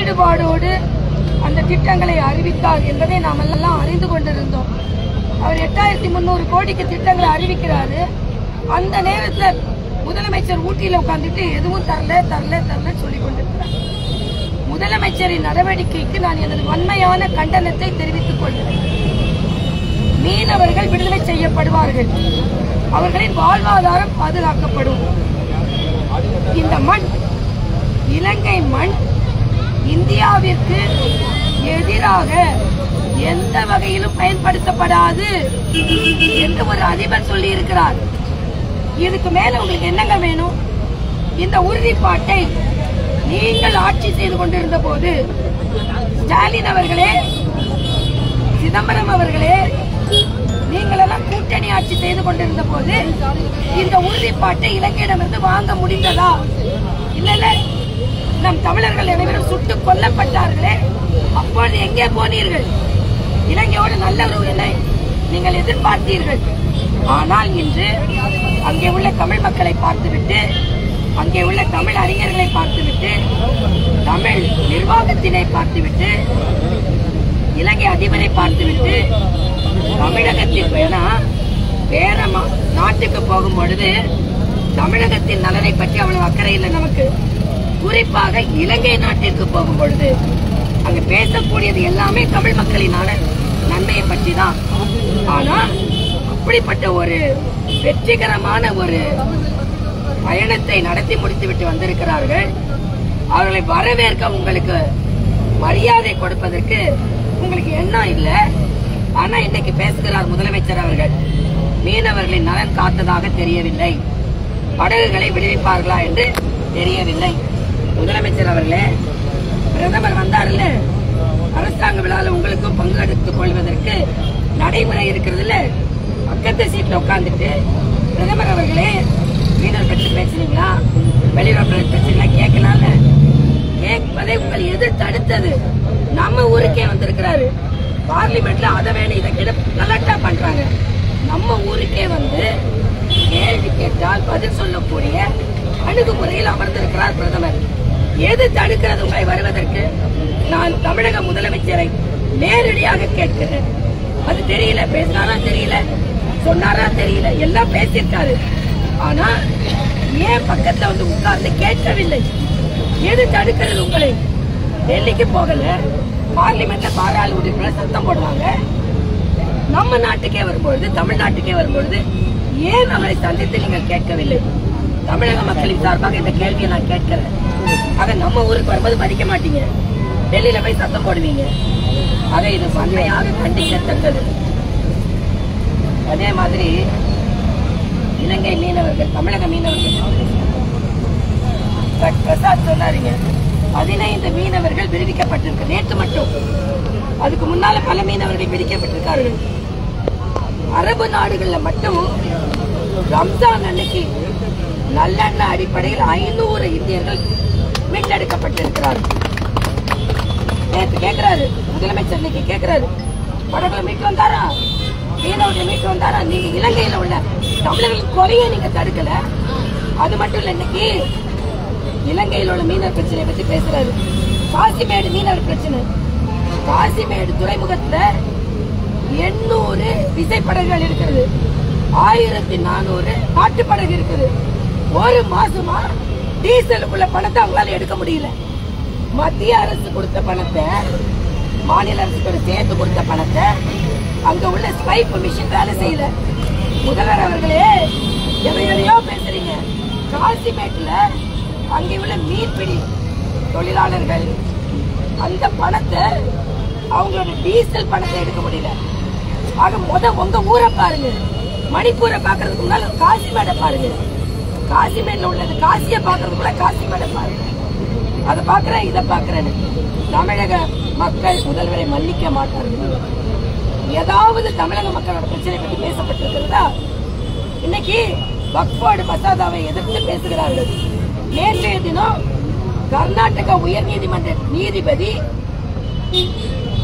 ஈடுபாடோடு அந்த திட்டங்களை அறிவித்தார் என்பதை நாம் எல்லாம் அறிந்து கொண்டிருந்தோம். அவர் 8300 கோடிக்கு திட்டங்களை அறிவிக்கிறாரு. அந்த நேரத்தில் முதலமைச்சர் ஊட்டியில் உட்கார்ந்துட்டு எதுவும் தரல சொல்லிக் கொண்டிருக்கிறார். முதலமைச்சரின் நடவடிக்கைக்கு நான் எனது வன்மையான கண்டனத்தை தெரிவித்துக் கொள்கிறேன். மீனவர்கள் விடுதலை செய்யப்படுவார்கள், அவர்களின் வாழ்வாதாரம் பாதுகாக்கப்படும். இந்த மண், இலங்கை மண், இந்தியாவிற்கு எதிராக எந்த வகையிலும் பயன்படுத்தப்படாது என்று ஒரு அதிபர் சொல்லி இருக்கிறார். இதுக்கு மேல உங்களுக்கு என்னங்க வேணும்? இந்த உறுதிப்பாட்டை நீங்கள் ஆட்சி செய்து கொண்டிருந்த போது ஸ்டாலின் அவர்களே, சிதம்பரம் அவர்களே, நீங்கள் எல்லாம் கூட்டணி ஆட்சி செய்து கொண்டிருந்த போது இந்த உறுதிப்பாட்டை இலங்கையிடமிருந்து வாங்க முடிந்ததா? இல்ல நம் தமிழர்கள் அனைவரும் சுட்டுக் கொல்லப்பட்டார்களே, அப்பொழுது எங்கே போனீர்கள்? இலங்கையோடு நல்ல உறவுகளை நீங்கள் எதிர்பார்த்தீர்கள். ஆனால் இன்று அங்கே உள்ள தமிழ் மக்களை பார்த்துவிட்டு, அங்கே உள்ள தமிழ் அறிஞர்களை பார்த்துவிட்டு, தமிழ் நிர்வாகத்தினை பார்த்துவிட்டு, இலங்கை அதிபரை பார்த்துவிட்டு, தமிழகத்தில் வேற நாட்டுக்கு போகும் பொழுது தமிழகத்தின் நலனை பற்றி அவ்வளவு அக்கறை இல்லை நமக்கு. குறிப்பாக இலங்கை நாட்டிற்கு போகும் பொழுது அங்கு பேசக்கூடியது எல்லாமே தமிழ் மக்களினால நன்மையை பற்றி தான். ஆனால் அப்படிப்பட்ட ஒரு வெற்றிகரமான ஒரு பயணத்தை நடத்தி முடித்துவிட்டு வந்திருக்கிறார்கள். அவர்களை வரவேற்க உங்களுக்கு மரியாதை கொடுப்பதற்கு உங்களுக்கு எண்ணம் இல்லை. ஆனா இன்னைக்கு பேசுகிறார் முதலமைச்சர் அவர்கள், மீனவர்களின் நலன் காத்ததாக தெரியவில்லை, படகுகளை விடுவிப்பார்களா என்று தெரியவில்லை. முதலமைச்சர் அவர்களே, பிரதமர் வந்தார்ல, அரசாங்க விழாவில் உங்களுக்கும் பங்கெடுத்துக் கொள்வதற்கு நடைமுறை இருக்கிறது இல்ல, பக்கத்து சீட்ல உட்கார்ந்துட்டு பிரதமர் அவர்களே மீனவர் பற்றி பேசுறீங்களா, வெளியுறவு பிரச்சனை கேட்கலாம்ல. கேட்பதை உங்களை எது தடுத்தது? நம்ம ஊருக்கே வந்திருக்கிறாரு. பார்லிமெண்ட்ல அதை வேணும் இதை கிட்ட கலட்டா பண்றாங்க. நம்ம ஊருக்கே வந்து கேள்வி கேட்டால் பதில் சொல்லக்கூடிய அணுகுமுறையில் அமர்ந்திருக்கிறார் பிரதமர். எது தடுக்கிறது உங்களை வருவதற்கு? நான் தமிழக முதலமைச்சரை நேரடியாக கேட்கிறேன். அது தெரியல, பேசினாரா தெரியல, சொன்னாரா தெரியல, எல்லாம் பேசியிருக்காரு. ஆனா ஏன் பக்கத்துல வந்து உட்கார்ந்து கேட்கவில்லை? எது தடுக்கிறது உங்களை? டெல்லிக்கு போகல, பார்லிமெண்ட்ல பாராளுமன்ற உறுப்பினர் சத்தம் போடுவாங்க. நம்ம நாட்டுக்கே வரும்பொழுது, தமிழ்நாட்டுக்கே வரும்பொழுது ஏன் அவரை சந்தித்து நீங்கள் கேட்கவில்லை? தமிழக மக்களின் சார்பாக இந்த கேள்வியை நான் கேட்கிறேன். ஆக நம்ம ஊருக்கு வரும்போது மதிக்க மாட்டீங்க, டெல்லியில போய் சத்தம் போடுவீங்க. ஆக இது வன்மையாக கண்டிக்கத்தக்கது. அதே மாதிரி இலங்கை மீனவர்கள், தமிழக மீனவர்கள் பிரசாத் சொன்னாருங்க, 15 மீனவர்கள் விடுவிக்கப்பட்டிருக்கு நேற்று மட்டும். அதுக்கு முன்னால பல மீனவர்கள் விடுவிக்கப்பட்டிருக்கார்கள். அரபு நாடுகள்ல மட்டும் ரம்ஜான் அன்னைக்கு நல்லெண்ணெய் அடிப்படையில் 500 இந்தியர்கள் மீட்டெடுக்கப்பட்டிருக்கிறார்கள். நேற்று கேட்கிறாரு முதலமைச்சர், இன்னைக்கு கேட்கிறாரு, படகுல மீட்டு வந்தாரா, மீனவர்கள் மீட்டு வந்தாரா? நீங்க இலங்கையில உள்ள தமிழர்கள் கொலையை நீங்க தடுக்கல. அது மட்டும் இல்ல, இன்னைக்கு இலங்கையில் உள்ள மீனவர் பிரச்சனை பத்தி பேசுறாரு. காசிமேடு மீனவர் பிரச்சனை, காசிமேடு துறைமுகத்துல 800 விசைப்படகுகள் இருக்கிறது, 1400 காட்டுப்படகு இருக்குது. ஒரு மாசமா டீசலுக்குள்ள பணத்தை அவங்களால எடுக்க முடியல. மத்திய அரசு கொடுத்த பணத்தை, மாநில அரசு சேர்த்து கொடுத்த பணத்தை அங்க உள்ள ஸ்பைப் மிஷின் வேலை செய்யல. முதல்வர் அவர்களே, எதையோ பேசுறீங்க. காசிமேட்ல அங்கே உள்ள மீன்பிடி தொழிலாளர்கள் அந்த பணத்தை, அவங்களோட டீசல் பணத்தை எடுக்க முடியல. ஆக உங்க ஊரை பாருங்க, மணிப்பூரை பாக்குறதுக்கு முன்னால காசிமேடை பாருங்க. காசிமேட்ல உள்ளது காசியை பாக்குறதுக்குள்ள காசிமேடை பாருங்க. அதை பாக்குறேன், இதை பாக்குறேன்னு தமிழக மக்கள் முதல்வரை மன்னிக்க மாட்டார்கள். ஏதாவது தமிழக மக்களோட பிரச்சனை பற்றி பேசப்பட்டிருக்கிறதா? இன்னைக்கு வக்ஃப் மசோதாவை எதிர்த்து பேசுகிறார்கள். நேற்றைய தினம் கர்நாடக உயர் நீதிமன்ற நீதிபதி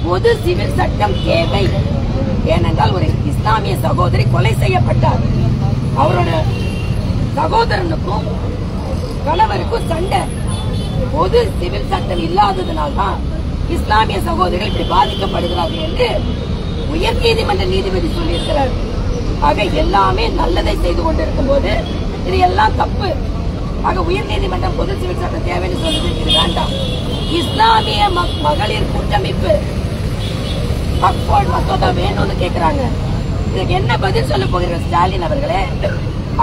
பொது சிவில் சட்டம் தேவை, ஏனென்றால் ஒரு இஸ்லாமிய சகோதரி கொலை செய்யப்பட்டார். அவரோட சகோதரனுக்கும் கணவருக்கும் சண்டை. பொது சிவில் சட்டம் இல்லாததுனால்தான் இஸ்லாமிய சகோதரிகள் இப்படி பாதிக்கப்படுகிறார்கள் என்று உயர் நீதிமன்ற நீதிபதி சொல்லியிருக்கிறார். ஆக எல்லாமே நல்லதை செய்து கொண்டிருக்கும் போது இது எல்லாம் தப்பு. ஆக உயர் நீதிமன்றம் பொது சிவில் சட்டம் தேவைன்னு சொல்லுது. இது வேண்டாம். இஸ்லாமிய மகளிர் கூட்டமைப்பு மசோதா வேணும்னு கேட்கிறாங்க. இதுக்கு என்ன பதில் சொல்ல போகிற ஸ்டாலின் அவர்களே?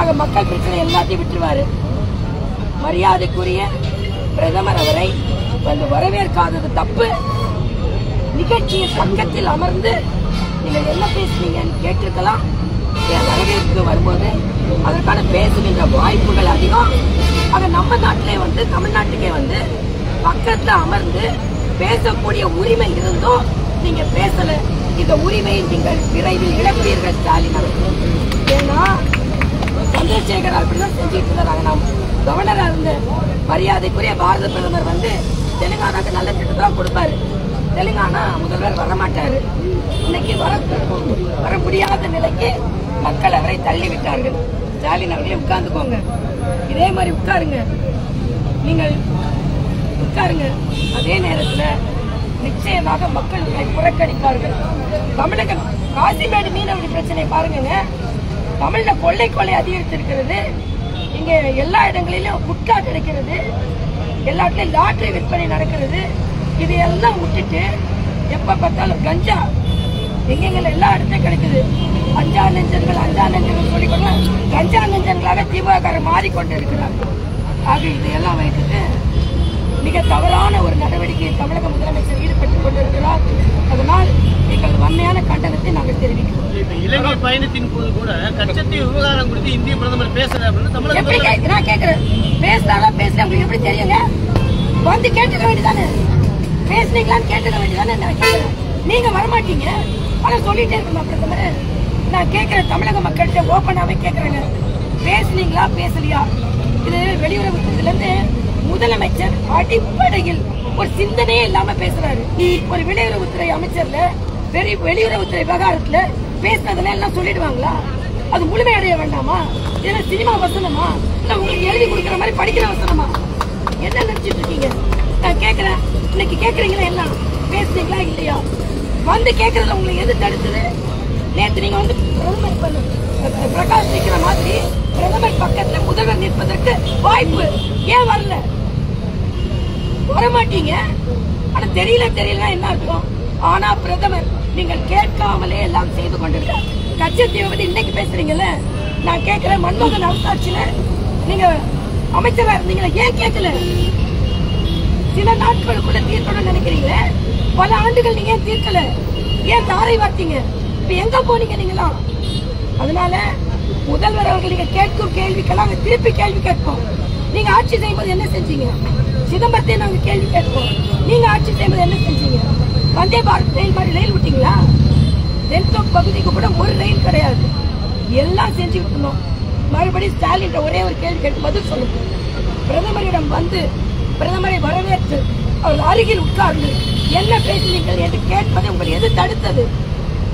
ஆக மக்கள் பிரச்சனை எல்லாத்தையும் விட்டுருவாரு. மரியாதைக்குரிய பிரதமர் அவரை வந்து வரவேற்காதது தப்பு. நிகழ்ச்சியின் பக்கத்தில் அமர்ந்து நீங்கள் என்ன பேசுனீங்கன்னு கேட்டிருக்கலாம். என் வரவேற்பு வரும்போது அதற்கான பேசுகின்ற வாய்ப்புகள் அதிகம். ஆக நம்ம நாட்டிலே வந்து தமிழ்நாட்டுக்கே வந்து பக்கத்துல அமர்ந்து பேசக்கூடிய உரிமை இருந்தும் நீங்க பேசல. இந்த உரிமையை நீங்கள் விரைவில் இழப்பீர்கள் ஸ்டாலின் அவர்கள். ஏன்னா சந்திரசேகர் அப்படிதான் செஞ்சுட்டு இருந்தாங்க. நாம் கவர்னரா இருந்த மரியாதைக்குரிய பாரத பிரதமர் வந்து தெலுங்கானாக்கு நல்ல திட்டத்தான் கொடுப்பாரு. தெலுங்கானா முதல்வர் வரமாட்டாரு. இன்னைக்கு வர முடியாத நிலைக்கு மக்கள் அவரை தள்ளிவிட்டார்கள். ஸ்டாலின் அவர்களே உட்கார்ந்துக்கோங்க. இதே மாதிரி உட்காருங்க. நீங்கள் உட்காருங்க. அதே நேரத்தில் நிச்சயமாக மக்கள் புறக்கணிப்பார்கள். தமிழக காசிமேடு மீனவர்கள் பிரச்சனை பாருங்க. தமிழ்ல கொள்ளை அதிகரித்திருக்கிறது. இங்க எல்லா இடங்களிலும் குட்கா கிடைக்கிறது. எல்லா இடத்துலயும் லாட்டரி விற்பனை நடக்கிறது. இதையெல்லாம் விட்டுட்டு எப்ப பார்த்தாலும் கஞ்சா எங்கெங்க எல்லா இடத்தையும் கிடைக்குது. அஞ்சா நெஞ்சங்கள் சொல்லிக்கொள்ள கஞ்சா நெஞ்சங்களாக திமுக மாறிக்கொண்டு இருக்கிறார். ஆக இதையெல்லாம் வைத்துட்டு மிக தவறான ஒரு நடவடிக்கையை தமிழக முதலமைச்சர் ஈடுபட்டுக் கொண்டிருக்கிறார். அதனால் எங்கள் வன்மையான கண்டனத்தை நாங்கள் தெரிவிக்கிறோம். இலங்கை பயணத்தின் போது கூட கச்சத்தீவு விவகாரம் குறித்து இந்திய பிரதமர் பேசுறாரு அப்படின்னு நான் கேட்கிறேன். பேசலாம் உங்களுக்கு எப்படி தெரியுங்க? வந்து கேட்டுக்க வேண்டியதானே? பேசுனீங்களான்னு கேட்டுக்க வேண்டியதானே? நான் கேட்கிறேன். நீங்க வரமாட்டீங்க. ஆனா சொல்லிட்டே இருக்கணும் பிரதமர். நான் கேட்கிறேன். தமிழக மக்கள்கிட்ட ஓப்பனாவே கேட்கிறேங்க. பேசுனீங்களா பேசலையா? இது வெளியுறவுத்துறையில இருந்து முதலமைச்சர் அடிப்படையில் ஒரு சிந்தனையே இல்லாம பேசுறாரு. ஒரு வெளியுறவுத்துறை அமைச்சர்ல வெளியுறவுத்துறை விவகாரத்துல பேசுனதுல எல்லாம் சொல்லிடுவாங்களா? அது முழுமையடைய வேண்டாமா? இதெல்லாம் சினிமா வசனமா? இல்ல உங்களுக்கு எழுதி கொடுக்கிற மாதிரி படிக்கிற வசனமா? என்ன நினைச்சிட்டு இருக்கீங்க? நான் கேட்கிறேன். இன்னைக்கு கேட்கறீங்களா? எல்லாம் பேசுனீங்களா இல்லையா? வந்து கேட்கறதுல உங்களுக்கு எது தடுத்தது? நேற்று நீங்க வந்து பிரகாஷ் நிக்கிற மாதிரி பிரதமர் பக்கத்துல முதல்வர் நிற்பதற்கு வாய்ப்பு ஏன் வரல? வரமாட்டீங்க. ஆனா தெரியல என்ன அர்த்தம்? ஆனா பிரதமர் நீங்கள் கேட்காமலே எல்லாம் செய்து கொண்டிருக்கார். கச்சத்தீவை பத்தி இன்னைக்கு பேசுறீங்கல்ல, நான் கேட்கிறேன். மன்மோகன் அரசாட்சியில நீங்க அமைச்சரா இருந்தீங்களா? ஏன் கேட்கல? சில நாட்களுக்குள்ள தீர்க்கணும்னு நினைக்கிறீங்களே, பல ஆண்டுகள் நீங்க ஏன் தீர்க்கல? ஏன் தாரை வார்த்தீங்க? இப்ப எங்க போனீங்க நீங்களாம்? அதனால முதல்வர் அவர்கள் நீங்க கேட்கும் கேள்விக்கெல்லாம் திருப்பி கேள்வி கேட்போம். நீங்க ஆட்சி செய்யும்போது என்ன செஞ்சீங்க? சிதம்பரத்தை நாங்க கேள்வி கேட்போம். நீங்க ஆட்சி செய்யும்போது என்ன செஞ்சீங்க? வந்தே பாரத் ரயில் மாதிரி ரயில் விட்டீங்களா? தென்தோப் பகுதிக்கு கூட ஒரு ரயில் கிடையாது. எல்லாம் செஞ்சுக்கிட்டு இருந்தோம். மறுபடியும் ஸ்டாலின் ஒரே ஒரு கேள்வி கேட்டு பதில் சொல்லுங்க. பிரதமரிடம் வந்து பிரதமரை வரவேற்று அவர் அருகில் உட்கார்ந்து என்ன பேசுனீர்கள் என்று கேட்பதை உங்களுக்கு எது தடுத்தது?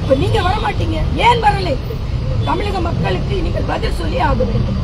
இப்ப நீங்க வரமாட்டீங்க. ஏன் வரலை? தமிழக மக்களுக்கு நீங்கள் பதில் சொல்லி ஆக வேண்டும்.